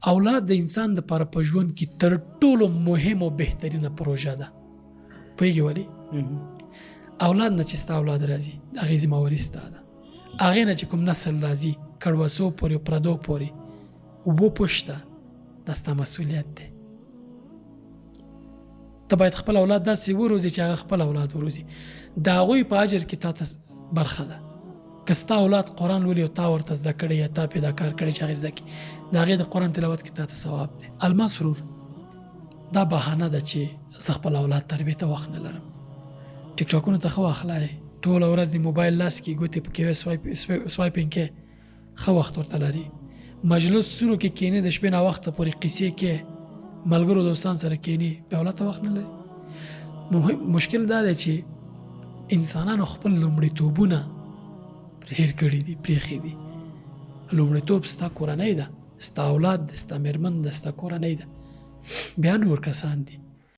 اولاد د انسان دپاره په ژوند کې تر ټولو مهم او بهترینه پروژه ده. پوهېږې ولې؟ اولاد نه چې ستا اولاد راځي د هغې ذمهواري ستا ده. هغې نه چې کوم نسل راځي کړوسو پورې او پردو پورې وپوښته، دا ستا مسؤلیت دی. ته باید خپل اولاد داسې وروزي چې هغه خپل اولاد وروزي. د هغوی په اجر کې تا ته برخه ده. که ستا اولاد قرآن ولي او تا ورته زده کړی یا تا پیدا کار کړی چې هغې زده کړي، د هغې د قرآن تلاوت کې تا ته ثواب دی. الماس ورور، دا بهانه ده چې زه خپل اولاد تربیې ته وخت نه لرم. ټیک ټاکونو ته ښه وخت لرې، ټوله ورځ د موبایل لاس کې ګوتې پکې سوایپینګ کې ښه وخت ورته لري. مجلسونو کې کښېنې د شپې ناوخته پورې قیسې کې ملګرو دوستان سره کښېنې، بیا اولاد ته وخت نه لري. مشکل دا دی چې انسانانو خپل لومړیتوبونه هېر کړي دي، پرېښي دي. لومړیتوب ستا کورنۍ ده، ستا اولاد ده، ستا مېرمن ده، ستا کورنۍ ده، بیا نور کسان دي.